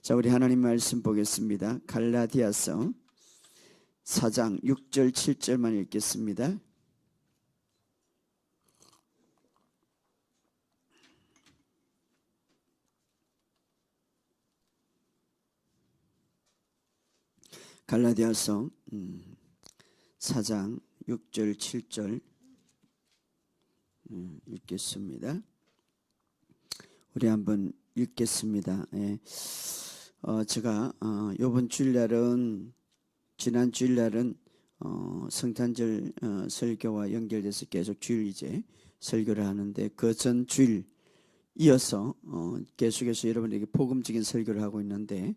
자, 우리 하나님 말씀 보겠습니다. 갈라디아서 4장 6절 7절만 읽겠습니다. 갈라디아서 4장 6절 7절 읽겠습니다. 우리 한번 읽겠습니다. 제가 이번 주일날은 지난 주일날은 성탄절 설교와 연결돼서 계속 주일 이제 설교를 하는데 그 전 주일 이어서 계속해서 여러분에게 복음적인 설교를 하고 있는데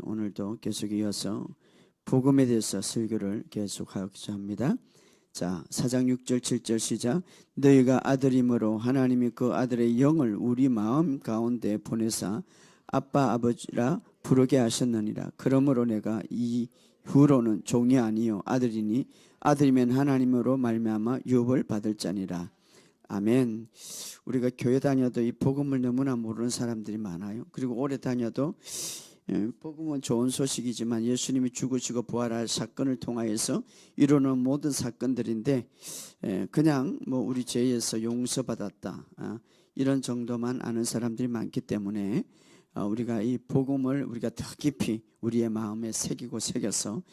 오늘도 계속 이어서 복음에 대해서 설교를 계속하고자 합니다. 자, 4장 6절 7절 시작. 너희가 아들이므로 하나님이 그 아들의 영을 우리 마음 가운데 보내사 아빠 아버지라 부르게 하셨느니라. 그러므로 내가 이후로는 종이 아니요 아들이니 아들이면 하나님으로 말미암아 유업을 받을 자니라. 아멘. 우리가 교회 다녀도 이 복음을 너무나 모르는 사람들이 많아요. 그리고 오래 다녀도 복음은 좋은 소식이지만 예수님이 죽으시고 부활할 사건을 통하여서 이루는 모든 사건들인데 그냥 뭐 우리 죄에서 용서받았다 이런 정도만 아는 사람들이 많기 때문에 우리가 이 복음을 우리가 더 깊이 우리의 마음에 새겨서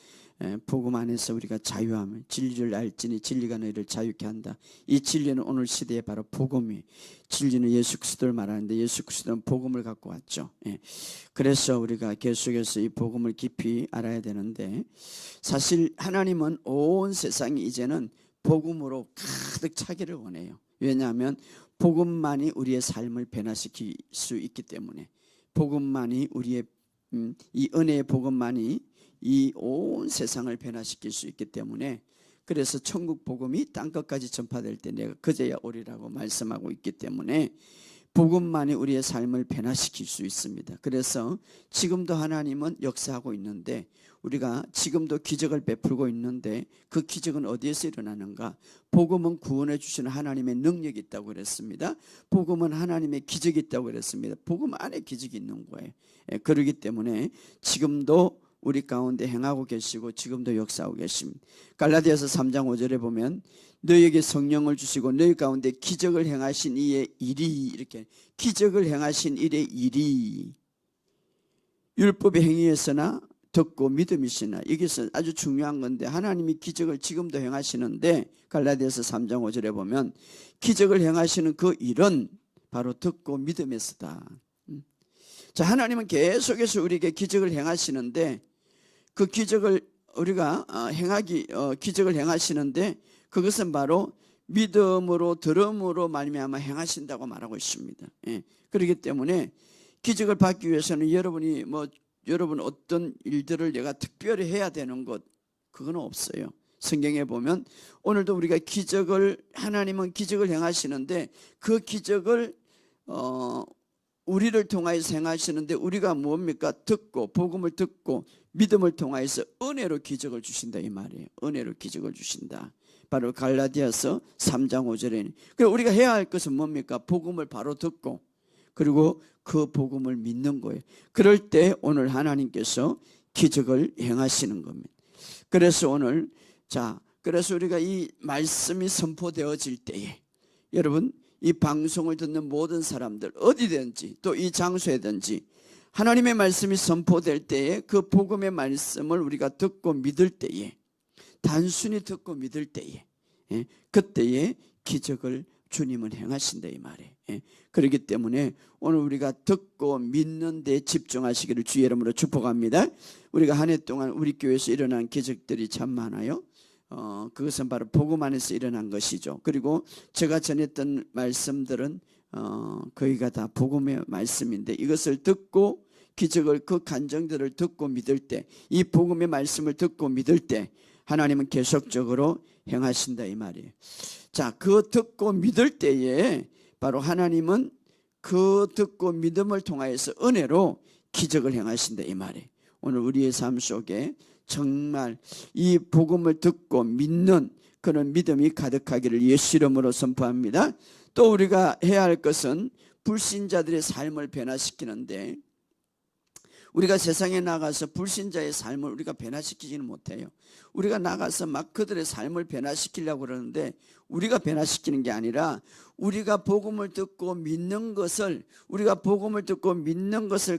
복음 안에서 우리가 자유함을 진리를 알지니 진리가 너희를 자유케 한다. 이 진리는 오늘 시대에 바로 복음이 진리는 예수 그리스도를 말하는데 예수 그리스도는 복음을 갖고 왔죠. 그래서 우리가 계속해서 이 복음을 깊이 알아야 되는데 사실 하나님은 온 세상이 이제는 복음으로 가득 차기를 원해요. 왜냐하면 복음만이 우리의 삶을 변화시킬 수 있기 때문에 복음만이 우리의 이 은혜의 복음만이 이 온 세상을 변화시킬 수 있기 때문에 그래서 천국 복음이 땅끝까지 전파될 때 내가 그제야 오리라고 말씀하고 있기 때문에 복음만이 우리의 삶을 변화시킬 수 있습니다. 그래서 지금도 하나님은 역사하고 있는데 우리가 지금도 기적을 베풀고 있는데 그 기적은 어디에서 일어나는가? 복음은 구원해 주시는 하나님의 능력이 있다고 그랬습니다. 복음은 하나님의 기적이 있다고 그랬습니다. 복음 안에 기적이 있는 거예요. 그렇기 때문에 지금도 우리 가운데 행하고 계시고 지금도 역사하고 계십니다. 갈라디아서 3장 5절에 보면 너희에게 성령을 주시고 너희 가운데 기적을 행하신 이의 일이 이렇게 기적을 행하신 이의 일이 율법의 행위에서나 듣고 믿음이시나 이것은 아주 중요한 건데 하나님이 기적을 지금도 행하시는데 갈라디아서 3장 5절에 보면 기적을 행하시는 그 일은 바로 듣고 믿음에서다. 자, 하나님은 계속해서 우리에게 기적을 행하시는데 그 기적을 우리가 기적을 행하시는데 그것은 바로 믿음으로 들음으로 말미암아 행하신다고 말하고 있습니다. 그렇기 때문에 기적을 받기 위해서는 여러분 어떤 일들을 내가 특별히 해야 되는 것 그건 없어요. 성경에 보면 오늘도 우리가 하나님은 기적을 행하시는데 그 기적을 우리를 통하여서 행하시는데 우리가 뭡니까? 복음을 듣고 믿음을 통하여서 은혜로 기적을 주신다 이 말이에요. 은혜로 기적을 주신다. 바로 갈라디아서 3장 5절에 그래서 우리가 해야 할 것은 뭡니까? 복음을 바로 듣고 그리고 그 복음을 믿는 거예요. 그럴 때 오늘 하나님께서 기적을 행하시는 겁니다. 그래서 그래서 우리가 이 말씀이 선포되어질 때에 여러분 이 방송을 듣는 모든 사람들 어디든지 또 이 장소에든지 하나님의 말씀이 선포될 때에 그 복음의 말씀을 우리가 듣고 믿을 때에 단순히 듣고 믿을 때에 그때에 기적을 주님은 행하신다 이 말이에요. 그렇기 때문에 오늘 우리가 듣고 믿는 데 집중하시기를 주의 이름으로 축복합니다. 우리가 한 해 동안 우리 교회에서 일어난 기적들이 참 많아요. 그것은 바로 복음 안에서 일어난 것이죠. 그리고 제가 전했던 말씀들은 거의가 다 복음의 말씀인데 이것을 듣고 기적을 그 간정들을 듣고 믿을 때 이 복음의 말씀을 듣고 믿을 때 하나님은 계속적으로 행하신다 이 말이에요. 자, 그 듣고 믿을 때에 바로 하나님은 그 듣고 믿음을 통하여서 은혜로 기적을 행하신다 이 말이에요. 오늘 우리의 삶 속에 정말 이 복음을 듣고 믿는 그런 믿음이 가득하기를 예수 이름으로 선포합니다. 또 우리가 해야 할 것은 불신자들의 삶을 변화시키는데 우리가 세상에 나가서 불신자의 삶을 우리가 변화시키지는 못해요. 우리가 나가서 막 그들의 삶을 변화시키려고 그러는데 우리가 변화시키는 게 아니라 우리가 복음을 듣고 믿는 것을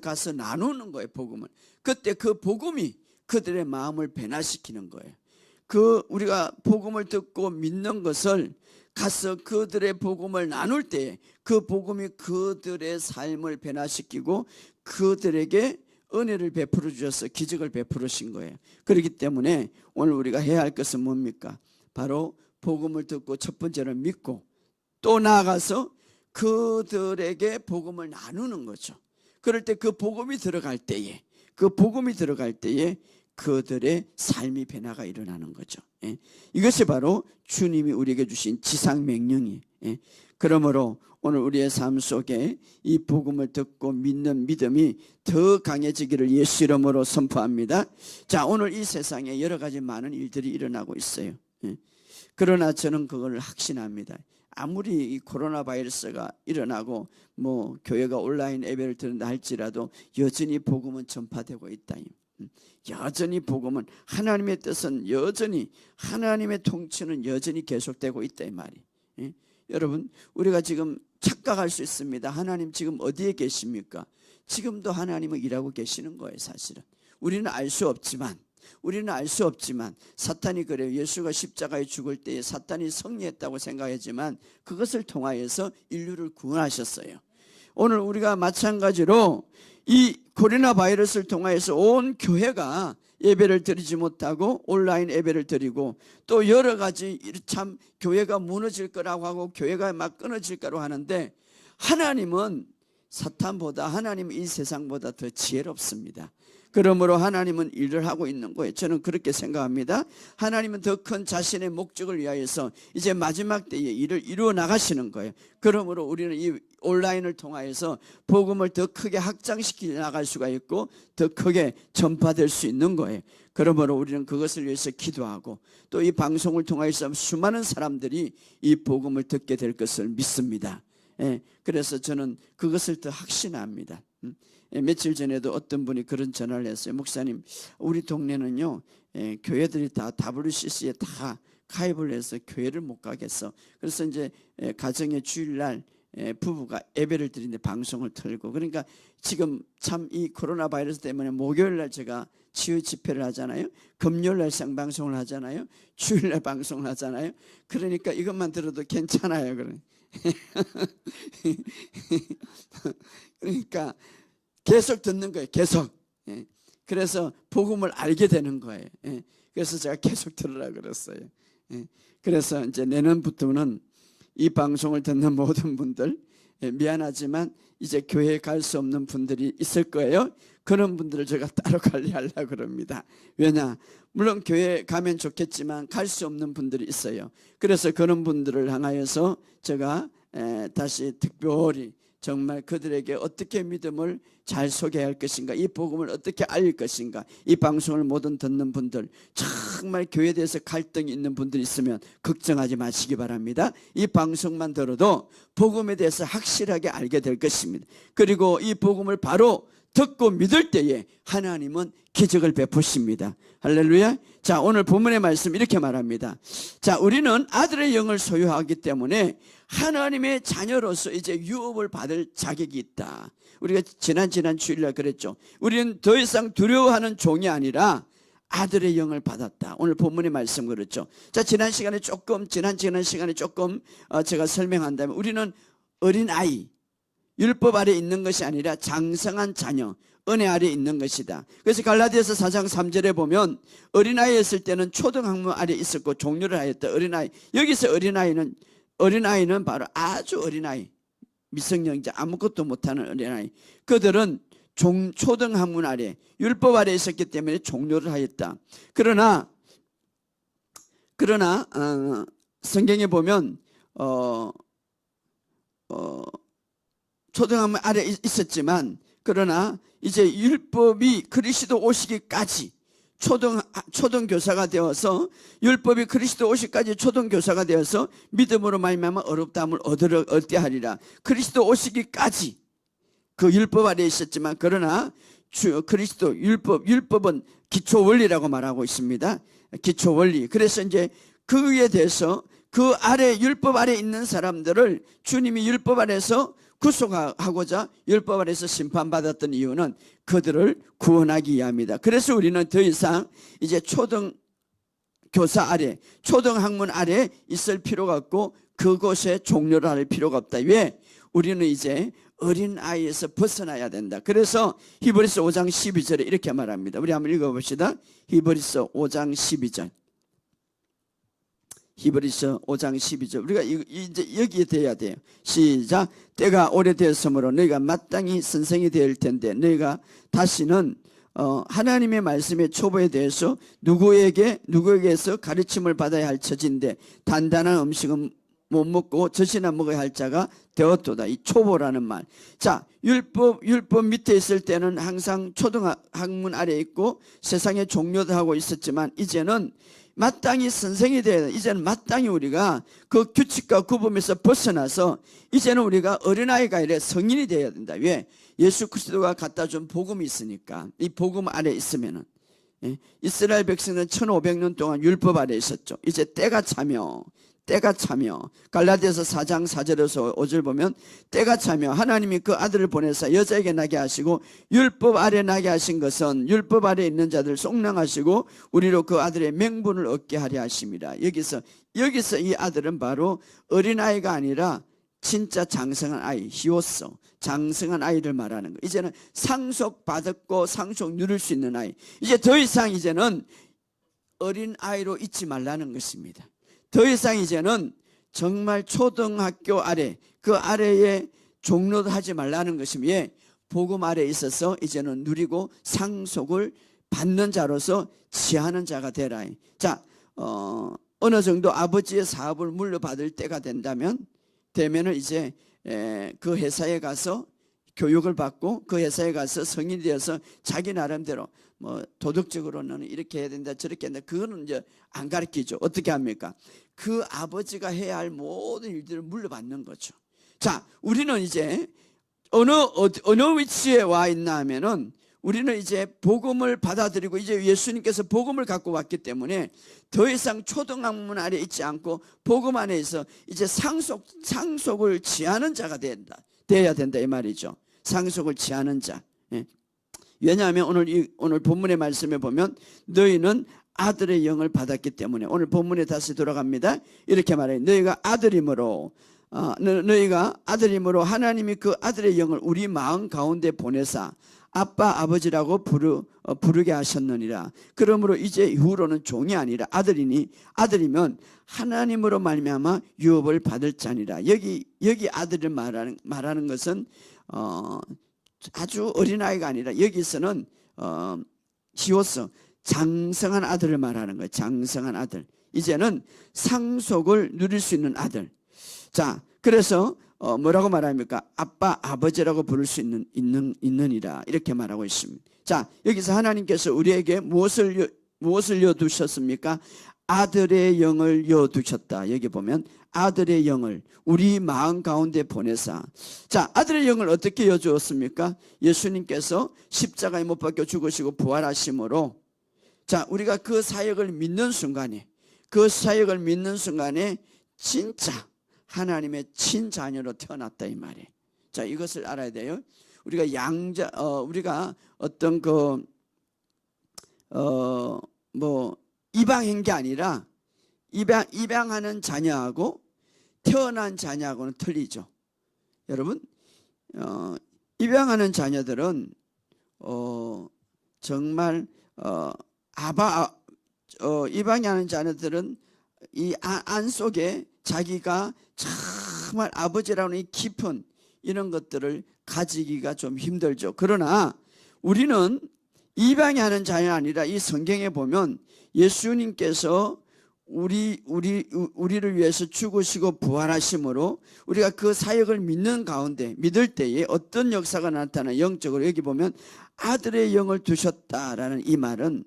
가서 나누는 거예요. 복음을. 그때 그 복음이 그들의 마음을 변화시키는 거예요. 우리가 복음을 듣고 믿는 것을 가서 그들의 복음을 나눌 때에 그 복음이 그들의 삶을 변화시키고 그들에게 은혜를 베풀어 주셔서 기적을 베풀으신 거예요. 그렇기 때문에 오늘 우리가 해야 할 것은 뭡니까? 바로 복음을 듣고 첫 번째로 믿고 또 나아가서 그들에게 복음을 나누는 거죠. 그럴 때 그 복음이 들어갈 때에 그들의 삶이 변화가 일어나는 거죠. 이것이 바로 주님이 우리에게 주신 지상 명령이에요. 그러므로 오늘 우리의 삶 속에 이 복음을 듣고 믿는 믿음이 더 강해지기를 예수 이름으로 선포합니다. 자, 오늘 이 세상에 여러 가지 많은 일들이 일어나고 있어요. 그러나 저는 그걸 확신합니다. 아무리 이 코로나 바이러스가 일어나고 뭐 교회가 온라인 예배를 드린다 할지라도 여전히 복음은 전파되고 있다. 여전히 복음은 하나님의 뜻은 여전히 하나님의 통치는 여전히 계속되고 있다 이 말이. 여러분 우리가 지금 착각할 수 있습니다. 하나님 지금 어디에 계십니까? 지금도 하나님은 일하고 계시는 거예요. 사실은 우리는 알 수 없지만 사탄이 그래요. 예수가 십자가에 죽을 때에 사탄이 승리했다고 생각했지만 그것을 통하여서 인류를 구원하셨어요. 오늘 우리가 마찬가지로 이 코로나 바이러스를 통하여서 온 교회가 예배를 드리지 못하고 온라인 예배를 드리고 또 여러 가지 참 교회가 무너질 거라고 하고 교회가 막 끊어질 거라고 하는데 하나님은 이 세상보다 더 지혜롭습니다. 그러므로 하나님은 일을 하고 있는 거예요. 저는 그렇게 생각합니다. 하나님은 더 큰 자신의 목적을 위하여서 이제 마지막 때에 일을 이루어 나가시는 거예요. 그러므로 우리는 이 온라인을 통하여서 복음을 더 크게 확장시켜 나갈 수가 있고 더 크게 전파될 수 있는 거예요. 그러므로 우리는 그것을 위해서 기도하고 또 이 방송을 통하여서 수많은 사람들이 이 복음을 듣게 될 것을 믿습니다. 그래서 저는 그것을 더 확신합니다. 며칠 전에도 어떤 분이 그런 전화를 했어요. 목사님, 우리 동네는요 교회들이 다 WCC에 다 가입을 해서 교회를 못 가겠어. 그래서 이제 가정의 주일날 부부가 예배를 드리는데 방송을 틀고, 그러니까 지금 참 이 코로나 바이러스 때문에 목요일날 제가 치유 집회를 하잖아요. 금요일날 생방송을 하잖아요. 주일날 방송을 하잖아요. 그러니까 이것만 들어도 괜찮아요. 그러니까 계속 듣는 거예요. 계속. 그래서 복음을 알게 되는 거예요. 그래서 제가 계속 들으라 그랬어요. 그래서 이제 내년부터는 이 방송을 듣는 모든 분들, 미안하지만 이제 교회에 갈 수 없는 분들이 있을 거예요. 그런 분들을 제가 따로 관리하려고 그럽니다. 왜냐? 물론 교회에 가면 좋겠지만 갈 수 없는 분들이 있어요. 그래서 그런 분들을 향하여서 제가 다시 특별히 정말 그들에게 어떻게 믿음을 잘 소개할 것인가, 이 복음을 어떻게 알릴 것인가, 이 방송을 모든 듣는 분들, 정말 교회에 대해서 갈등이 있는 분들이 있으면 걱정하지 마시기 바랍니다. 이 방송만 들어도 복음에 대해서 확실하게 알게 될 것입니다. 그리고 이 복음을 바로 듣고 믿을 때에 하나님은 기적을 베푸십니다. 할렐루야. 자, 오늘 본문의 말씀 이렇게 말합니다. 자, 우리는 아들의 영을 소유하기 때문에 하나님의 자녀로서 이제 유업을 받을 자격이 있다. 우리가 지난 주일날 그랬죠. 우리는 더 이상 두려워하는 종이 아니라 아들의 영을 받았다. 오늘 본문의 말씀 그렇죠. 자, 지난 시간에 조금 제가 설명한다면 우리는 어린아이, 율법 아래 있는 것이 아니라 장성한 자녀, 은혜 아래 있는 것이다. 그래서 갈라디아서 4장 3절에 보면 어린아이였을 때는 초등학문 아래 있었고 종료를 하였다. 어린아이. 여기서 어린아이는 바로 아주 어린아이, 미성년자, 아무것도 못하는 어린아이. 그들은 초등학문 아래, 율법 아래 있었기 때문에 종료를 하였다. 그러나 성경에 보면 초등학문 아래 있었지만 그러나 이제 율법이 그리스도 오시기까지 초등교사가 되어서, 율법이 그리스도 오시기까지 초등교사가 되어서 믿음으로 말미암아 어렵다함을 얻게 하리라. 그리스도 오시기까지 그 율법 아래 있었지만 그러나 그리스도 율법은 기초 원리라고 말하고 있습니다. 기초 원리. 그래서 이제 그에 대해서 그 아래 율법 아래 있는 사람들을 주님이 율법 아래서 구속하고자 율법 아래서 심판받았던 이유는 그들을 구원하기 위함이다. 그래서 우리는 더 이상 이제 초등교사 아래, 초등학문 아래 있을 필요가 없고 그곳에 종료를 할 필요가 없다. 왜? 우리는 이제 어린아이에서 벗어나야 된다. 그래서 히브리서 5장 12절에 이렇게 말합니다. 우리 한번 읽어봅시다. 히브리서 5장 12절. 히브리서 5장 12절. 우리가 이제 여기에 돼야 돼요. 시작. 때가 오래되었으므로 너희가 마땅히 선생이 될 텐데 너희가 다시는 하나님의 말씀의 초보에 대해서 누구에게서 가르침을 받아야 할 처지인데 단단한 음식은 못 먹고 젖이나 먹어야 할 자가 되었도다. 이 초보라는 말. 자, 율법 밑에 있을 때는 항상 초등학문 아래 있고 세상의 종료도 하고 있었지만 이제는 마땅히 선생이 돼야 돼. 이제는 마땅히 우리가 그 규칙과 구범에서 벗어나서 이제는 우리가 어린아이가 아니라 성인이 돼야 된다. 왜? 예수 그리스도가 갖다 준 복음이 있으니까. 이 복음 아래 있으면은 이스라엘 백성은 1500년 동안 율법 아래 있었죠. 이제 때가 차며 갈라디아서 4장 4절에서 5절 보면 때가 차며 하나님이 그 아들을 보내사 여자에게 나게 하시고 율법 아래 나게 하신 것은 율법 아래 있는 자들 속량하시고 우리로 그 아들의 명분을 얻게 하려 하심이라. 여기서 이 아들은 바로 어린아이가 아니라 진짜 장성한 아이, 히오스, 장성한 아이를 말하는 거예요. 이제는 상속받았고 상속 누릴 수 있는 아이. 이제 더 이상 이제는 어린아이로 있지 말라는 것입니다. 더 이상 이제는 정말 초등학교 아래 그 아래에 종로도 하지 말라는 것이며 복음 아래 있어서 이제는 누리고 상속을 받는 자로서 지하는 자가 되라. 자, 어느 정도 아버지의 사업을 물려받을 때가 되면은 이제 그 회사에 가서 교육을 받고 그 회사에 가서 성인이 되어서 자기 나름대로 뭐 도덕적으로는 이렇게 해야 된다 저렇게 한다 그거는 이제 안 가르치죠. 어떻게 합니까? 그 아버지가 해야 할 모든 일들을 물려받는 거죠. 자, 우리는 이제 어느 위치에 와 있나 하면은 우리는 이제 복음을 받아들이고 이제 예수님께서 복음을 갖고 왔기 때문에 더 이상 초등학문 아래 있지 않고 복음 안에서 이제 상속을 취하는 자가 돼야 된다 이 말이죠. 상속을 취하는 자. 왜냐하면 오늘 본문의 말씀에 보면 너희는 아들의 영을 받았기 때문에 오늘 본문에 다시 돌아갑니다. 이렇게 말해요. 너희가 아들임으로 하나님이 그 아들의 영을 우리 마음 가운데 보내사 아빠 아버지라고 부르게 하셨느니라. 그러므로 이제 이후로는 종이 아니라 아들이면 하나님으로 말미암아 유업을 받을 자니라. 여기 아들을 말하는 것은 아주 어린아이가 아니라 여기서는 히오스 장성한 아들을 말하는 거예요. 장성한 아들. 이제는 상속을 누릴 수 있는 아들. 자, 그래서 뭐라고 말합니까? 아빠, 아버지라고 부를 수 있느니라 이렇게 말하고 있습니다. 자, 여기서 하나님께서 우리에게 무엇을 여두셨습니까? 아들의 영을 여두셨다. 여기 보면 아들의 영을 우리 마음 가운데 보내사. 자, 아들의 영을 어떻게 여주었습니까? 예수님께서 십자가에 못 박혀 죽으시고 부활하심으로 자, 우리가 그 사역을 믿는 순간에 진짜 하나님의 친자녀로 태어났다 이 말이에요. 자, 이것을 알아야 돼요. 우리가 우리가 어떤 입양한 게 아니라 입양하는 자녀하고 태어난 자녀하고는 틀리죠. 여러분, 입양하는 자녀들은 정말 입양하는 자녀들은 이 안 속에 자기가 정말 아버지라는 이 깊은 이런 것들을 가지기가 좀 힘들죠. 그러나 우리는 입양이 하는 자녀가 아니라 이 성경에 보면 예수님께서 우리를 위해서 죽으시고 부활하심으로 우리가 그 사역을 믿을 때에 어떤 역사가 나타나 영적으로 여기 보면 아들의 영을 두셨다라는 이 말은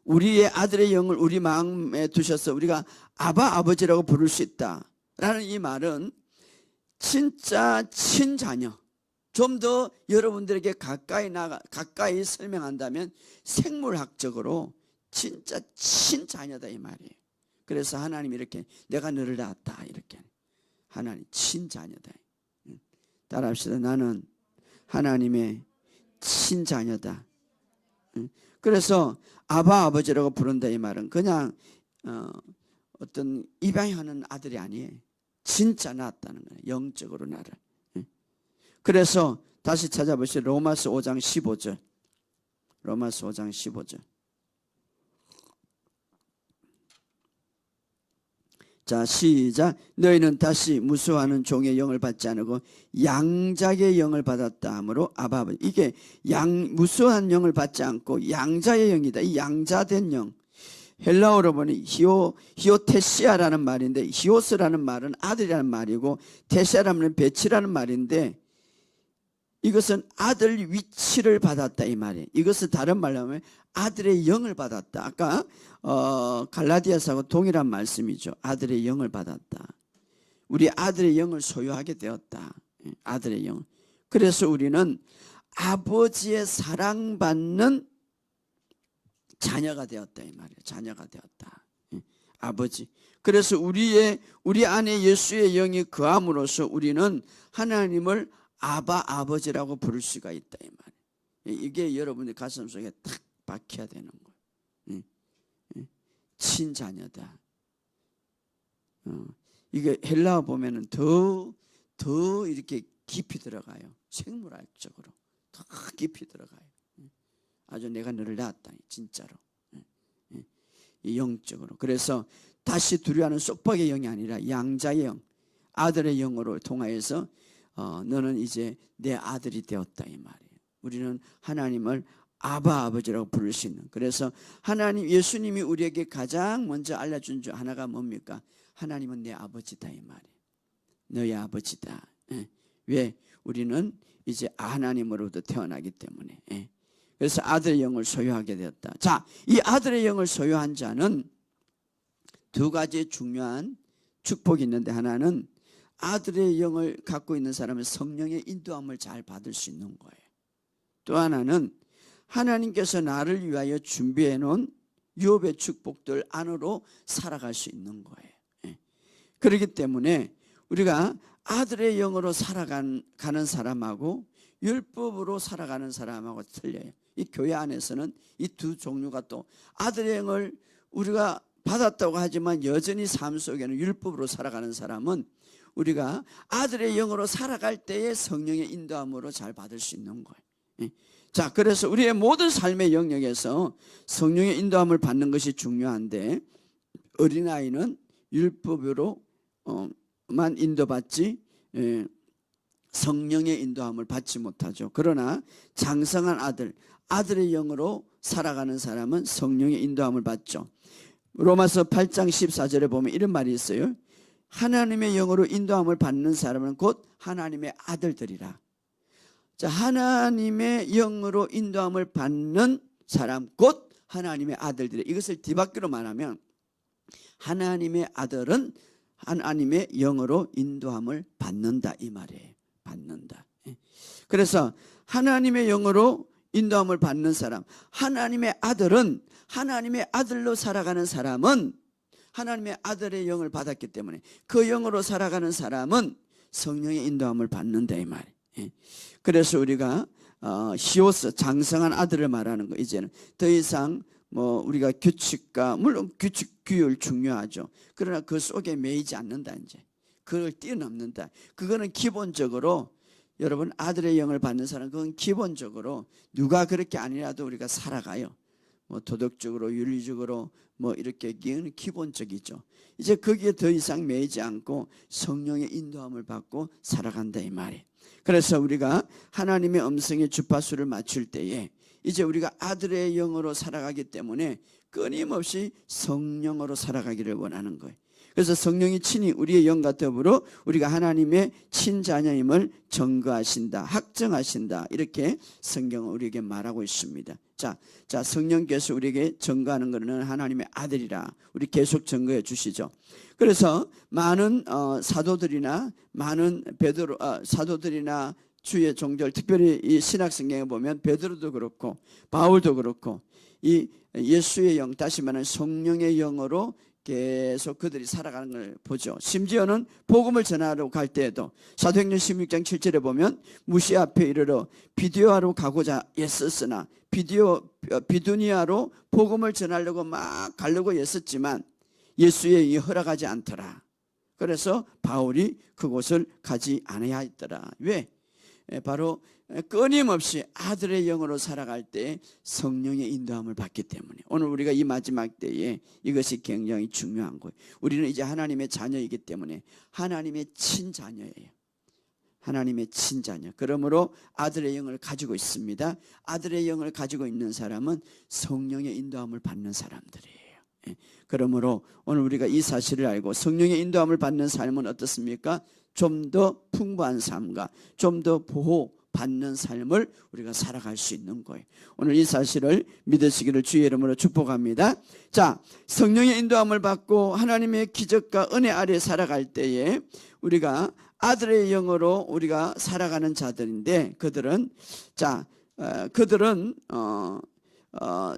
우리의 아들의 영을 우리 마음에 두셔서 우리가 아버지라고 부를 수 있다라는 이 말은 진짜 친자녀, 좀 더 여러분들에게 가까이 설명한다면 생물학적으로 진짜 친자녀다 이 말이에요. 그래서 하나님이 이렇게 내가 너를 낳았다 이렇게 하나님 친자녀다. 따라합시다. 나는 하나님의 친자녀다. 그래서 아바 아버지라고 부른다 이 말은 그냥 어떤 입양하는 아들이 아니에요. 진짜 낳았다는 거예요. 영적으로 나를. 그래서 다시 찾아보시죠. 로마서 5장 15절. 로마서 5장 15절. 자, 시작. 너희는 다시 무수하는 종의 영을 받지 않고 양자의 영을 받았다 하므로 아바 아버지. 이게 무수한 영을 받지 않고 양자의 영이다. 이 양자된 영. 헬라어로 보니 히오테시아라는 말인데 히오스라는 말은 아들이라는 말이고 테시아라는 말은 배치라는 말인데 이것은 아들 위치를 받았다 이 말이에요. 이것은 다른 말로 하면 아들의 영을 받았다. 아까 갈라디아서하고 동일한 말씀이죠. 아들의 영을 받았다. 우리 아들의 영을 소유하게 되었다. 아들의 영. 그래서 우리는 아버지의 사랑받는 자녀가 되었다 이 말이에요. 자녀가 되었다. 아버지. 그래서 우리 안에 예수의 영이 거함으로써 우리는 하나님을 아버지라고 부를 수가 있다 이 말이에요. 이게 여러분의 가슴속에 탁 박혀야 되는 거예요. 친자녀다. 이게 헬라어 보면은 더 이렇게 깊이 들어가요. 생물학적으로 더 깊이 들어가요. 아주 내가 너를 낳았다 진짜로. 영적으로. 그래서 다시 두려워하는 속박의 영이 아니라 양자의 영, 아들의 영으로 통하여서 너는 이제 내 아들이 되었다 이 말이에요. 우리는 하나님을 아버지라고 부를 수 있는. 그래서 예수님이 우리에게 가장 먼저 알려준 주 하나가 뭡니까? 하나님은 내 아버지다 이 말이에요. 너의 아버지다. 왜? 우리는 이제 하나님으로부터 태어나기 때문에. 그래서 아들의 영을 소유하게 되었다. 자, 이 아들의 영을 소유한 자는 두 가지 중요한 축복이 있는데 하나는 아들의 영을 갖고 있는 사람은 성령의 인도함을 잘 받을 수 있는 거예요. 또 하나는 하나님께서 나를 위하여 준비해 놓은 유업의 축복들 안으로 살아갈 수 있는 거예요. 그렇기 때문에 우리가 아들의 영으로 살아가는 사람하고 율법으로 살아가는 사람하고 틀려요. 이 교회 안에서는 이 두 종류가 또 아들의 영을 우리가 받았다고 하지만 여전히 삶 속에는 율법으로 살아가는 사람은 우리가 아들의 영으로 살아갈 때에 성령의 인도함으로 잘 받을 수 있는 거예요. 자, 그래서 우리의 모든 삶의 영역에서 성령의 인도함을 받는 것이 중요한데 어린아이는 율법으로만 인도받지 성령의 인도함을 받지 못하죠. 그러나 장성한 아들의 영으로 살아가는 사람은 성령의 인도함을 받죠. 로마서 8장 14절에 보면 이런 말이 있어요. 하나님의 영으로 인도함을 받는 사람은 곧 하나님의 아들들이라. 자, 하나님의 영으로 인도함을 받는 사람 곧 하나님의 아들들이라. 이것을 뒤바뀌로 말하면 하나님의 아들은 하나님의 영으로 인도함을 받는다 이 말이에요. 받는다. 그래서 하나님의 영으로 인도함을 받는 사람, 하나님의 아들은 하나님의 아들로 살아가는 사람은 하나님의 아들의 영을 받았기 때문에 그 영으로 살아가는 사람은 성령의 인도함을 받는다 이 말이에요. 그래서 우리가 히오스 장성한 아들을 말하는 거 이제는 더 이상 우리가 규칙과 물론 규칙 규율 중요하죠. 그러나 그 속에 매이지 않는다 이제 그걸 뛰어넘는다. 그거는 기본적으로 여러분 아들의 영을 받는 사람 그건 기본적으로 누가 그렇게 아니라도 우리가 살아가요. 도덕적으로 윤리적으로 이렇게 기본적이죠. 이제 거기에 더 이상 매이지 않고 성령의 인도함을 받고 살아간다 이 말이에요. 그래서 우리가 하나님의 음성의 주파수를 맞출 때에 이제 우리가 아들의 영으로 살아가기 때문에 끊임없이 성령으로 살아가기를 원하는 거예요. 그래서 성령이 친히 우리의 영과 더불어 우리가 하나님의 친자녀임을 증거하신다, 확정하신다 이렇게 성경은 우리에게 말하고 있습니다. 자, 성령께서 우리에게 증거하는 것은 하나님의 아들이라 우리 계속 증거해 주시죠. 그래서 많은 사도들이나 많은 사도들이나 주의 종들, 특별히 이 신약성경에 보면 베드로도 그렇고 바울도 그렇고 이 예수의 영, 다시 말하는 성령의 영으로 계속 그들이 살아가는 걸 보죠. 심지어는 복음을 전하러 갈 때에도 사도행전 16장 7절에 보면 무시 앞에 이르러 비두니아로 가고자 애썼으나 비두니아로 복음을 전하려고 막 가려고 애썼지만 예수의 영이 허락하지 않더라. 그래서 바울이 그곳을 가지 않아야 했더라. 왜? 바로 끊임없이 아들의 영으로 살아갈 때 성령의 인도함을 받기 때문에 오늘 우리가 이 마지막 때에 이것이 굉장히 중요한 거예요. 우리는 이제 하나님의 자녀이기 때문에 하나님의 친자녀예요. 하나님의 친자녀. 그러므로 아들의 영을 가지고 있습니다. 아들의 영을 가지고 있는 사람은 성령의 인도함을 받는 사람들이에요. 그러므로 오늘 우리가 이 사실을 알고 성령의 인도함을 받는 삶은 어떻습니까? 좀 더 풍부한 삶과 좀 더 보호받는 삶을 우리가 살아갈 수 있는 거예요. 오늘 이 사실을 믿으시기를 주의 이름으로 축복합니다. 자, 성령의 인도함을 받고 하나님의 기적과 은혜 아래 살아갈 때에 우리가 아들의 영으로 우리가 살아가는 자들인데 그들은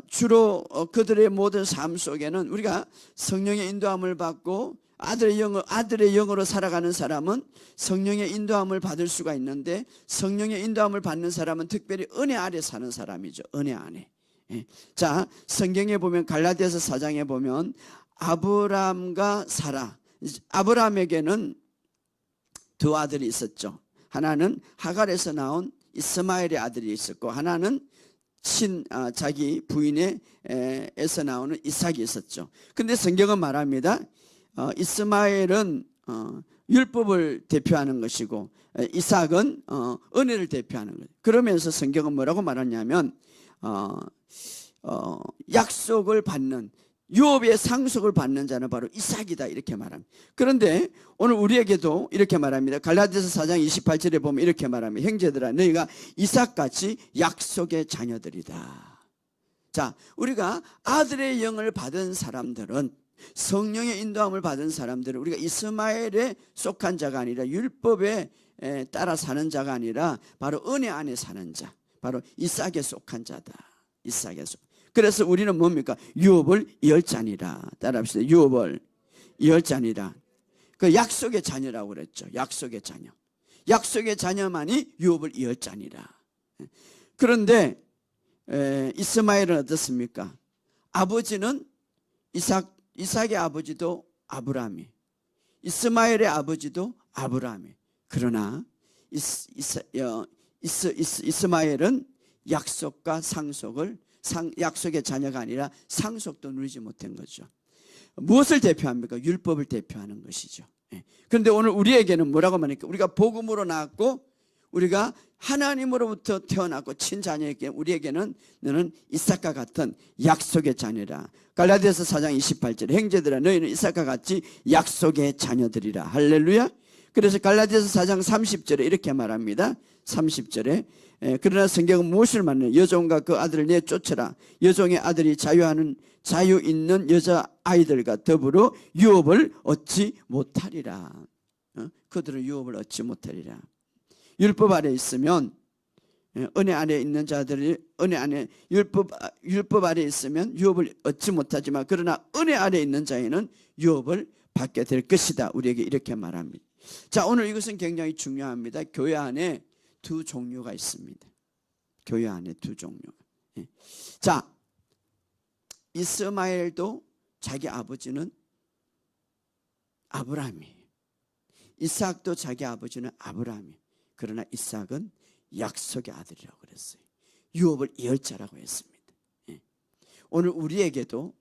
주로 그들의 모든 삶 속에는 우리가 성령의 인도함을 받고 아들의 영으로 살아가는 사람은 성령의 인도함을 받을 수가 있는데 성령의 인도함을 받는 사람은 특별히 은혜 아래 사는 사람이죠. 은혜 안에. 자, 성경에 보면 갈라디아서 4장에 보면 아브라함과 사라, 아브라함에게는 두 아들이 있었죠. 하나는 하갈에서 나온 이스마엘의 아들이 있었고 하나는 자기 부인에서 나오는 이삭이 있었죠. 근데 성경은 말합니다. 이스마엘은 율법을 대표하는 것이고 이삭은 은혜를 대표하는 거예요. 그러면서 성경은 뭐라고 말하냐면 약속을 받는 유업의 상속을 받는 자는 바로 이삭이다 이렇게 말합니다. 그런데 오늘 우리에게도 이렇게 말합니다. 갈라디아서 4장 28절에 보면 이렇게 말합니다. 형제들아 너희가 이삭같이 약속의 자녀들이다. 자, 우리가 아들의 영을 받은 사람들은 성령의 인도함을 받은 사람들은 우리가 이스마엘에 속한 자가 아니라 율법에 따라 사는 자가 아니라 바로 은혜 안에 사는 자, 바로 이삭에 속한 자다. 이삭에 속. 그래서 우리는 뭡니까? 유업을 이을 자니라. 따라합시다. 유업을 이을 자니라. 그 약속의 자녀라고 그랬죠. 약속의 자녀. 약속의 자녀만이 유업을 이을 자니라. 그런데 이스마엘은 어떻습니까? 아버지는 이삭의 아버지도 아브라함이, 이스마엘의 아버지도 아브라함이. 그러나 이스마엘은 약속과 상속을 약속의 자녀가 아니라 상속도 누리지 못한 거죠. 무엇을 대표합니까? 율법을 대표하는 것이죠. 그런데 오늘 우리에게는 뭐라고 말합니까? 우리가 복음으로 나왔고 우리가 하나님으로부터 태어났고 친자녀에게 우리에게는 너는 이삭과 같은 약속의 자녀라. 갈라디아서 4장 28절에 형제들아 너희는 이삭과 같이 약속의 자녀들이라. 할렐루야. 그래서 갈라디아서 4장 30절에 이렇게 말합니다. 30절에 그러나 성경은 무엇을 말하느냐? 여종과 그 아들을 내쫓으라. 여종의 아들이 자유 있는 여자 아이들과 더불어 유업을 얻지 못하리라. 그들은 유업을 얻지 못하리라. 율법 아래 있으면 은혜 아래 있는 자들이 은혜 안에 율법 아래 있으면 유업을 얻지 못하지만 그러나 은혜 아래 있는 자에는 유업을 받게 될 것이다. 우리에게 이렇게 말합니다. 자, 오늘 이것은 굉장히 중요합니다. 교회 안에 두 종류가 있습니다. 교회 안에 두 종류가. 자, 이스마엘도 자기 아버지는 아브라함이에요. 이삭도 자기 아버지는 아브라함이에요. 그러나 이삭은 약속의 아들이라고 그랬어요. 유업을 이을 자라고 했습니다. 오늘 우리에게도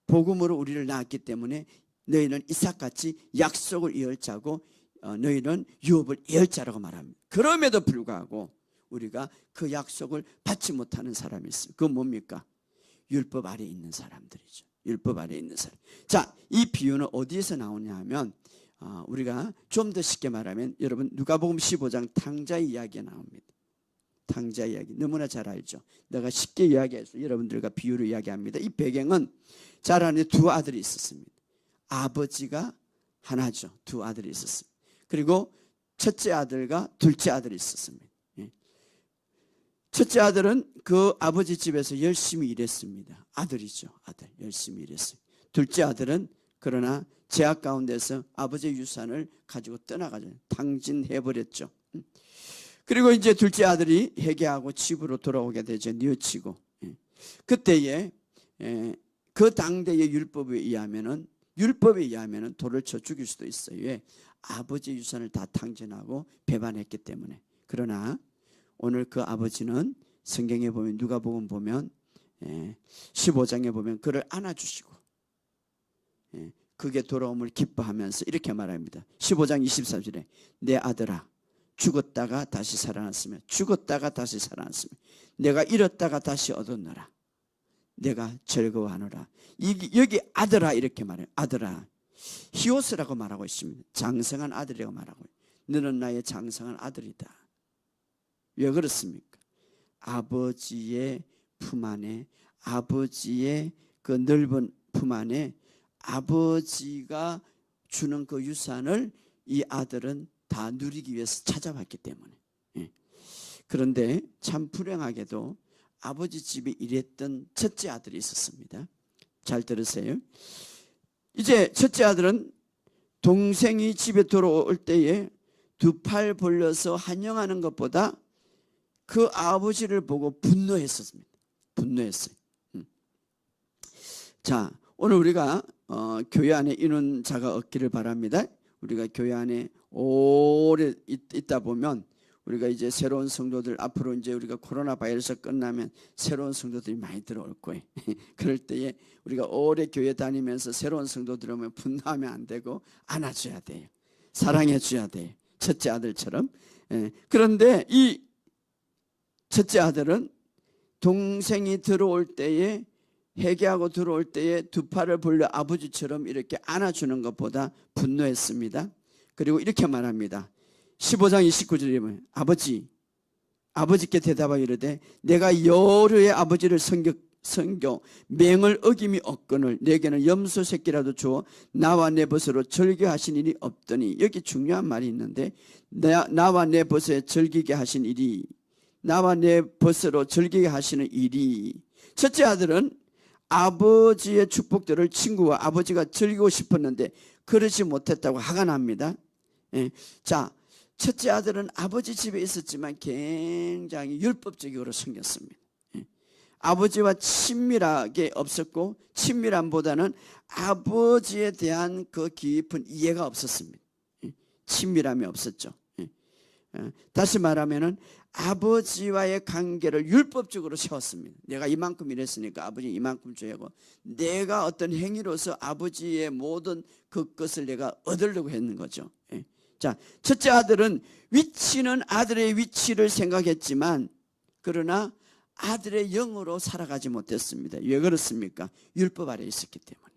복음으로 우리를 낳았기 때문에 너희는 이삭같이 약속을 이을 자고 너희는 유업을 이을 자라고 말합니다. 그럼에도 불구하고 우리가 그 약속을 받지 못하는 사람이 있어요. 그건 뭡니까? 율법 아래 있는 사람들이죠. 율법 아래 있는 사람. 자, 이 비유는 어디에서 나오냐 하면 우리가 좀 더 쉽게 말하면 여러분 누가복음 15장 탕자 이야기가 나옵니다. 탕자 이야기 너무나 잘 알죠. 내가 쉽게 이야기해서 여러분들과 비유로 이야기합니다. 이 배경은 자라는 두 아들이 있었습니다. 아버지가 하나죠. 두 아들이 있었습니다. 그리고 첫째 아들과 둘째 아들이 있었습니다. 첫째 아들은 그 아버지 집에서 열심히 일했습니다. 아들이죠. 아들 열심히 일했어요. 둘째 아들은 그러나 제약 가운데서 아버지의 유산을 가지고 떠나가죠. 탕진해버렸죠. 그리고 이제 둘째 아들이 회개하고 집으로 돌아오게 되죠. 뉘우치고. 그때에 그 당대의 율법에 의하면은 돌을 쳐 죽일 수도 있어요. 왜? 아버지의 유산을 다 탕진하고 배반했기 때문에. 그러나 오늘 그 아버지는 성경에 보면 누가복음 보면 15장에 보면 그를 안아주시고 그게 돌아옴을 기뻐하면서 이렇게 말합니다. 15장 23절에 내 아들아 죽었다가 다시 살아났으며 죽었다가 다시 살아났으며 내가 잃었다가 다시 얻었노라. 내가 즐거워하노라. 여기 아들아 이렇게 말해요. 아들아. 히오스라고 말하고 있습니다. 장성한 아들이라고 말하고 있어요. 너는 나의 장성한 아들이다. 왜 그렇습니까? 아버지의 품 안에, 아버지의 그 넓은 품 안에 아버지가 주는 그 유산을 이 아들은 다 누리기 위해서 찾아왔기 때문에. 그런데 참 불행하게도 아버지 집에 일했던 첫째 아들이 있었습니다. 잘 들으세요. 이제 첫째 아들은 동생이 집에 들어올 때에 두 팔 벌려서 환영하는 것보다 그 아버지를 보고 분노했었습니다. 분노했어요. 자, 오늘 우리가 교회 안에 인원자가 없기를 바랍니다. 우리가 교회 안에 오래 있다 보면 우리가 이제 새로운 성도들 앞으로 이제 우리가 코로나 바이러스 끝나면 새로운 성도들이 많이 들어올 거예요. 그럴 때에 우리가 오래 교회 다니면서 새로운 성도들 오면 분노하면 안 되고 안아줘야 돼요. 사랑해 줘야 돼요. 첫째 아들처럼. 그런데 이 첫째 아들은 동생이 들어올 때에 회개하고 들어올 때에 두 팔을 벌려 아버지처럼 이렇게 안아주는 것보다 분노했습니다. 그리고 이렇게 말합니다. 15장 29절에 보면 아버지께 대답하여 이르되 내가 여러의 아버지를 섬겨 맹을 어김이 없거늘 내게는 염소 새끼라도 주어 나와 내 벗으로 절개하신 일이 없더니. 여기 중요한 말이 있는데 나와 내 벗에 절기게 하신 일이, 나와 내 벗으로 절기게 하시는 일이. 첫째 아들은 아버지의 축복들을 친구와 아버지가 즐기고 싶었는데 그러지 못했다고 화가 납니다. 자, 첫째 아들은 아버지 집에 있었지만 굉장히 율법적으로 섬겼습니다. 아버지와 친밀하게 없었고 친밀함보다는 아버지에 대한 그 깊은 이해가 없었습니다. 친밀함이 없었죠. 다시 말하면은 아버지와의 관계를 율법적으로 세웠습니다. 내가 이만큼 일했으니까 아버지 이만큼 줘야고, 내가 어떤 행위로서 아버지의 모든 그것을 내가 얻으려고 했는 거죠. 자, 첫째 아들은 위치는 아들의 위치를 생각했지만 그러나 아들의 영으로 살아가지 못했습니다. 왜 그렇습니까? 율법 아래에 있었기 때문에.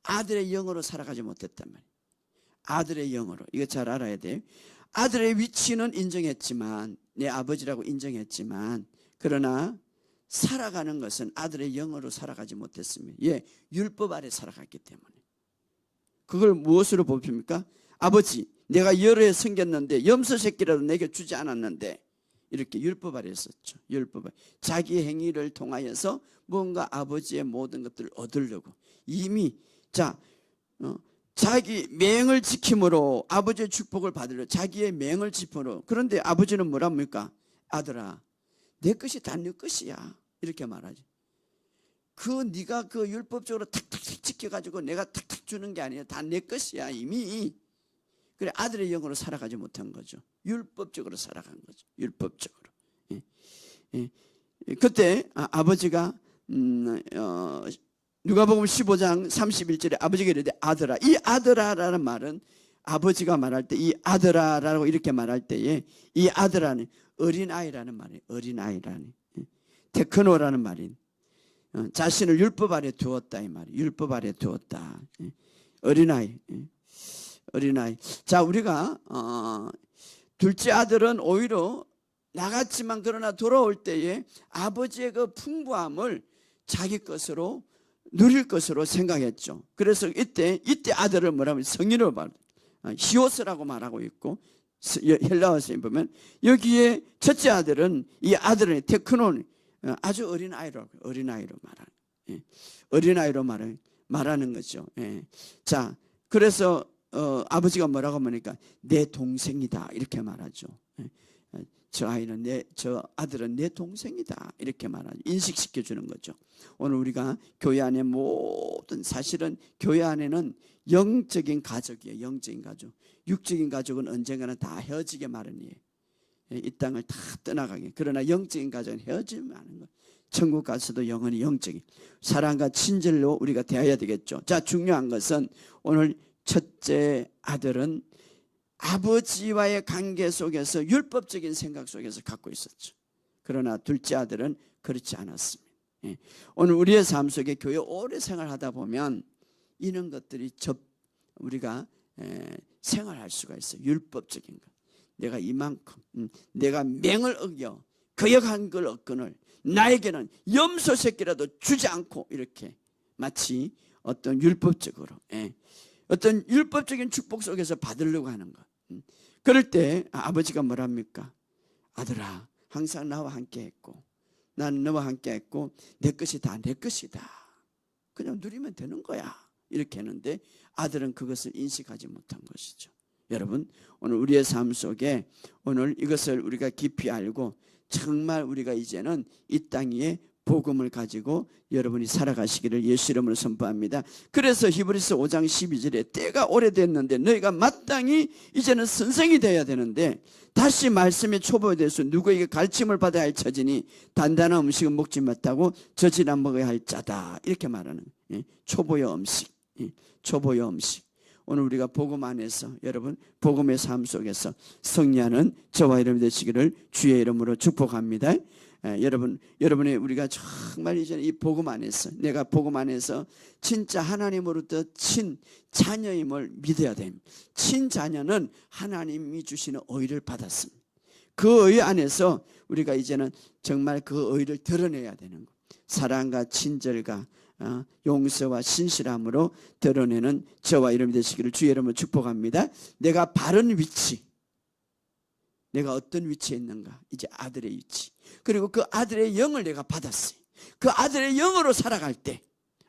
아들의 영으로 살아가지 못했단 말이에요. 아들의 영으로. 이거 잘 알아야 돼요. 아들의 위치는 인정했지만, 내 아버지라고 인정했지만, 그러나 살아가는 것은 아들의 영으로 살아가지 못했습니다. 예, 율법 아래 살아갔기 때문에. 그걸 무엇으로 보십니까? 아버지, 내가 여러 해 섬겼는데 염소 새끼라도 내게 주지 않았는데, 이렇게 율법 아래 있었죠. 율법 아래. 자기 행위를 통하여서 뭔가 아버지의 모든 것들을 얻으려고 이미 자기 맹을 지킴으로 아버지의 축복을 받으려 자기의 맹을 지킴으로. 그런데 아버지는 뭐랍니까? 아들아, 내 것이 다 네 것이야, 이렇게 말하지. 네가 그 율법적으로 탁탁탁 지켜가지고 내가 탁탁 주는 게 아니야. 다 내 것이야 이미. 그래, 아들의 영으로 살아가지 못한 거죠. 율법적으로 살아간 거죠. 율법적으로. 그때 아버지가 누가복음 15장 31절에 아버지가 이르되 아들아. 이 아들아라는 말은 아버지가 말할 때 이 아들아라고 이렇게 말할 때에 이 아들아는 어린아이라는 말이에요. 어린아이라는. 테크노라는 말인. 자신을 율법 아래 두었다 이 말이에요. 율법 아래 두었다. 어린아이. 어린아이. 자, 우리가 둘째 아들은 오히려 나갔지만 그러나 돌아올 때에 아버지의 그 풍부함을 자기 것으로 누릴 것으로 생각했죠. 그래서 이때 아들을 뭐라면 성인으로 말, 히오스라고 말하고 있고 헬라어 성경 보면 여기에 첫째 아들은 이 아들은 테크논 아주 어린 아이로 말하는 어린아이로 말하는 거죠. 자, 그래서 아버지가 뭐라고 하니까 내 동생이다 이렇게 말하죠. 저 아들은 내 동생이다 이렇게 말하죠. 인식시켜 주는 거죠. 오늘 우리가 교회 안에 모든 사실은 교회 안에는 영적인 가족이에요. 영적인 가족. 육적인 가족은 언젠가는 다 헤어지게 마련이에요. 이 땅을 다 떠나가게. 그러나 영적인 가족은 헤어지면 하는 거예요. 천국 가서도 영원히 영적인 사랑과 친절로 우리가 대해야 되겠죠. 자, 중요한 것은 오늘 첫째 아들은 아버지와의 관계 속에서 율법적인 생각 속에서 갖고 있었죠. 그러나 둘째 아들은 그렇지 않았습니다. 오늘 우리의 삶 속에 교회 오래 생활하다 보면 이런 것들이 우리가 생활할 수가 있어요. 율법적인 것. 내가 이만큼 내가 맹을 어겨 거역한 걸 얻거늘 나에게는 염소 새끼라도 주지 않고 이렇게 마치 어떤 율법적으로 어떤 율법적인 축복 속에서 받으려고 하는 것. 그럴 때 아버지가 뭐랍니까? 아들아, 항상 나와 함께 했고 나는 너와 함께 했고 내 것이 다 내 것이다. 그냥 누리면 되는 거야. 이렇게 했는데 아들은 그것을 인식하지 못한 것이죠. 여러분, 오늘 우리의 삶 속에 오늘 이것을 우리가 깊이 알고 정말 우리가 이제는 이 땅 위에 복음을 가지고 여러분이 살아가시기를 예수 이름으로 선포합니다. 그래서 히브리서 5장 12절에 때가 오래됐는데 너희가 마땅히 이제는 선생이 되어야 되는데 다시 말씀의 초보에 대해서 누구에게 가르침을 받아야 할 처지니 단단한 음식은 먹지 못하고 저질한 먹어야 할 자다. 이렇게 말하는 초보의 음식. 초보의 음식. 오늘 우리가 복음 안에서 여러분 복음의 삶 속에서 승리하는 저와 여러분이 되시기를 주의 이름으로 축복합니다. 여러분이 우리가 정말 이제 이 복음 안에서 내가 복음 안에서 진짜 하나님으로부터 친 자녀임을 믿어야 됩니다. 친 자녀는 하나님이 주시는 의를 받았습니다. 그 의 안에서 우리가 이제는 정말 그 의를 드러내야 되는 것. 사랑과 친절과 용서와 신실함으로 드러내는 저와 여러분이 되시기를 주의 이름으로 축복합니다. 내가 바른 위치, 내가 어떤 위치에 있는가? 이제 아들의 위치. 그리고 그 아들의 영을 내가 받았어요. 그 아들의 영으로 살아갈 때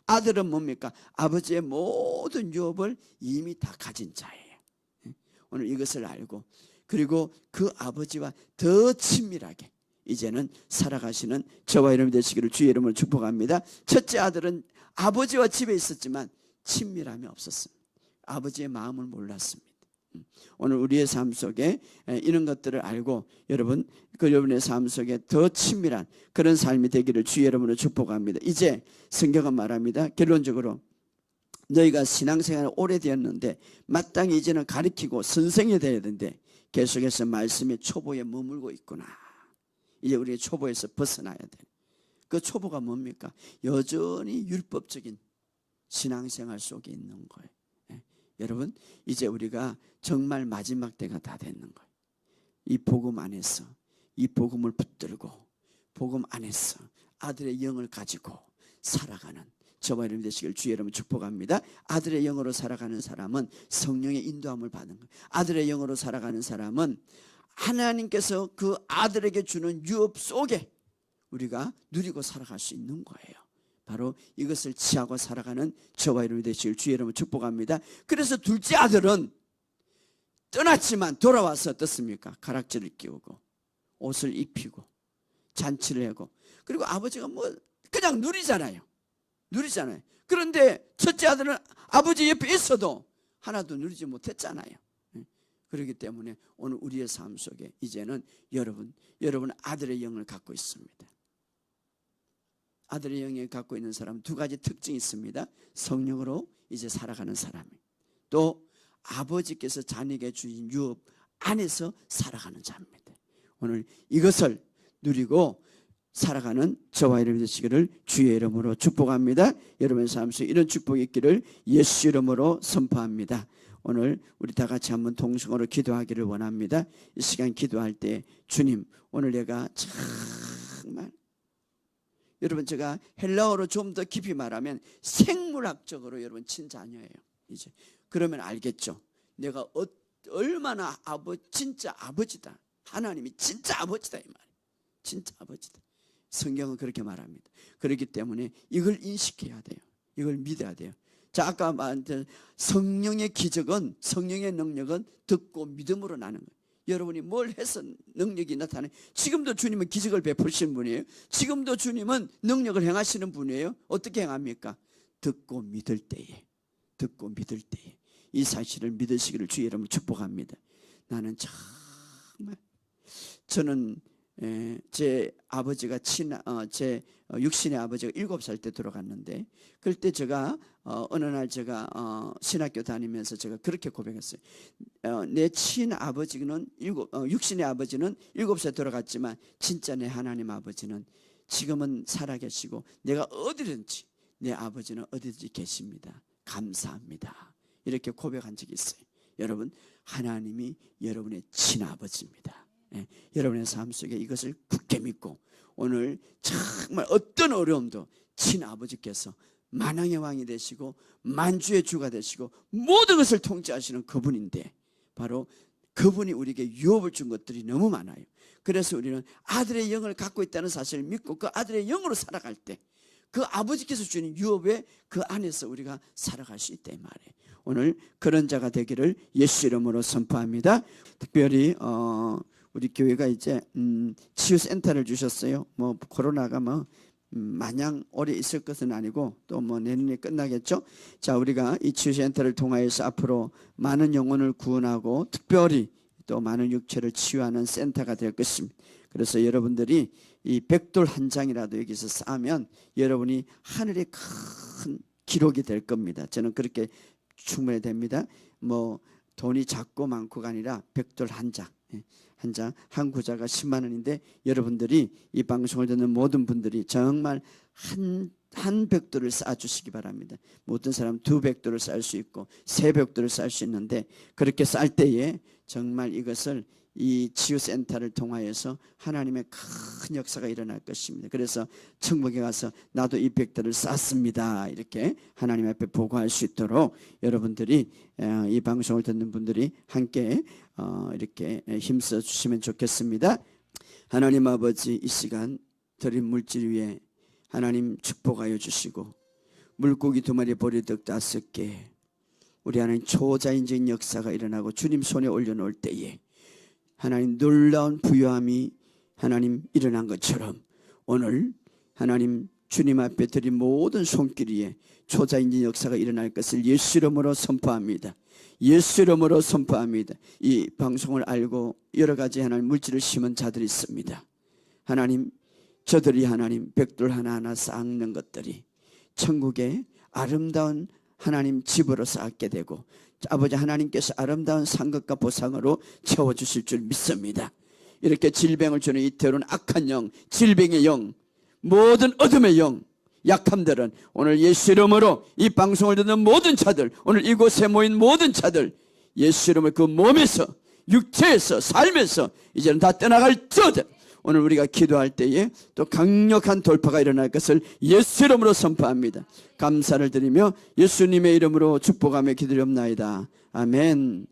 아들은 뭡니까? 아버지의 모든 유업을 이미 다 가진 자예요. 오늘 이것을 알고 그리고 그 아버지와 더 친밀하게 이제는 살아가시는 저와 여러분 되시기를 주의 이름으로 축복합니다. 첫째 아들은 아버지와 집에 있었지만 친밀함이 없었습니다. 아버지의 마음을 몰랐습니다. 오늘 우리의 삶 속에 이런 것들을 알고 여러분 여러분의 삶 속에 더 친밀한 그런 삶이 되기를 주의 이름으로 축복합니다. 이제 성경은 말합니다. 결론적으로 너희가 신앙생활 오래되었는데 마땅히 이제는 가르치고 선생이 되어야 되는데 계속해서 말씀의 초보에 머물고 있구나. 이제 우리의 초보에서 벗어나야 돼. 그 초보가 뭡니까? 여전히 율법적인 신앙생활 속에 있는 거예요. 여러분 이제 우리가 정말 마지막 때가 다 됐는 거예요. 이 복음 안에서 이 복음을 붙들고 복음 안에서 아들의 영을 가지고 살아가는 저와 여러분 되시길 주의 이름으로 축복합니다. 아들의 영으로 살아가는 사람은 성령의 인도함을 받는 거예요. 아들의 영으로 살아가는 사람은 하나님께서 그 아들에게 주는 유업 속에 우리가 누리고 살아갈 수 있는 거예요. 바로 이것을 취하고 살아가는 저와 여러분이 되시길 주의 이름으로 축복합니다. 그래서 둘째 아들은 떠났지만 돌아와서 어떻습니까? 가락지를 끼우고 옷을 입히고 잔치를 하고 그리고 아버지가 뭐 그냥 누리잖아요. 그런데 첫째 아들은 아버지 옆에 있어도 하나도 누리지 못했잖아요. 그렇기 때문에 오늘 우리의 삶 속에 이제는 여러분 아들의 영을 갖고 있습니다. 아들의 영을 갖고 있는 사람은 두 가지 특징이 있습니다. 성령으로 이제 살아가는 사람이 또 아버지께서 자녀에게 주신 유업 안에서 살아가는 자입니다. 오늘 이것을 누리고 살아가는 저와 여러분 되시기를 주의 이름으로 축복합니다. 여러분의 삶 속에 이런 축복이 있기를 예수 이름으로 선포합니다. 오늘 우리 다 같이 한번 동성으로 기도하기를 원합니다. 이 시간 기도할 때 주님 오늘 내가 정말 여러분 제가 헬라어로 좀 더 깊이 말하면 생물학적으로 여러분 친자녀예요. 이제 그러면 알겠죠. 내가 얼마나 진짜 아버지다. 하나님이 진짜 아버지다 이 말이에요. 진짜 아버지다. 성경은 그렇게 말합니다. 그렇기 때문에 이걸 인식해야 돼요. 이걸 믿어야 돼요. 자, 아까 말한 성령의 기적은, 성령의 능력은 듣고 믿음으로 나는 거예요. 여러분이 뭘 해서 능력이 나타나요? 지금도 주님은 기적을 베푸시는 분이에요. 지금도 주님은 능력을 행하시는 분이에요. 어떻게 행합니까? 듣고 믿을 때에, 듣고 믿을 때에 이 사실을 믿으시기를 주의 이름으로 축복합니다. 나는 정말, 저는 제 아버지가 제 육신의 아버지가 7살 때 돌아갔는데, 그때 제가 어느 날 제가 신학교 다니면서 제가 그렇게 고백했어요. 내 친아버지는 육신의 아버지는 7살 돌아갔지만 진짜 내 하나님 아버지는 지금은 살아계시고 내가 어디든지 내 아버지는 어디든지 계십니다. 감사합니다. 이렇게 고백한 적이 있어요. 여러분, 하나님이 여러분의 친아버지입니다. 여러분의 삶 속에 이것을 굳게 믿고 오늘 정말 어떤 어려움도 친아버지께서 만왕의 왕이 되시고 만주의 주가 되시고 모든 것을 통치하시는 그분인데, 바로 그분이 우리에게 유업을 준 것들이 너무 많아요. 그래서 우리는 아들의 영을 갖고 있다는 사실을 믿고 그 아들의 영으로 살아갈 때 그 아버지께서 주는 유업에 그 안에서 우리가 살아갈 수 있다 이 말이에요. 오늘 그런 자가 되기를 예수 이름으로 선포합니다. 특별히 우리 교회가 이제 치유센터를 주셨어요. 뭐 코로나가 마냥 오래 있을 것은 아니고 또 내년에 끝나겠죠. 자, 우리가 이 치유센터를 통하여서 앞으로 많은 영혼을 구원하고 특별히 또 많은 육체를 치유하는 센터가 될 것입니다. 그래서 여러분들이 이 백돌 한 장이라도 여기서 쌓으면 여러분이 하늘의 큰 기록이 될 겁니다. 저는 그렇게 충분히 됩니다. 돈이 작고 많고가 아니라 백돌 한 장, 한 구자가 10만 원인데 여러분들이 이 방송을 듣는 모든 분들이 정말 한 벽돌을 쌓아주시기 바랍니다. 어떤 사람은 2벽돌을 쌓을 수 있고 3벽돌을 쌓을 수 있는데, 그렇게 쌓을 때에 정말 이것을 이 치유센터를 통하여서 하나님의 큰 역사가 일어날 것입니다. 그래서 천국에 가서 나도 이 벽돌을 쌓습니다 이렇게 하나님 앞에 보고할 수 있도록 여러분들이, 이 방송을 듣는 분들이 함께 이렇게 힘써 주시면 좋겠습니다. 하나님 아버지, 이 시간 드린 물질 위에 하나님 축복하여 주시고 물고기 2마리 보리떡 5개, 우리 하나님 초자연적인 역사가 일어나고 주님 손에 올려놓을 때에 하나님 놀라운 부요함이 하나님 일어난 것처럼 오늘 하나님 주님 앞에 드린 모든 손길 위에 초자연적인 역사가 일어날 것을 예수 이름으로 선포합니다. 예수 이름으로 선포합니다. 이 방송을 알고 여러 가지 하나님 물질을 심은 자들이 있습니다. 하나님, 저들이 하나님 백돌 하나하나 쌓는 것들이 천국의 아름다운 하나님 집으로 쌓게 되고 아버지 하나님께서 아름다운 상급과 보상으로 채워주실 줄 믿습니다. 이렇게 질병을 주는 이 때로는 악한 영, 질병의 영, 모든 어둠의 영, 약함들은 오늘 예수 이름으로 이 방송을 듣는 모든 자들, 오늘 이곳에 모인 모든 자들, 예수 이름으로 그 몸에서, 육체에서, 삶에서 이제는 다 떠나갈지어다. 오늘 우리가 기도할 때에 또 강력한 돌파가 일어날 것을 예수 이름으로 선포합니다. 감사를 드리며 예수님의 이름으로 축복하며 기도하옵나이다. 아멘.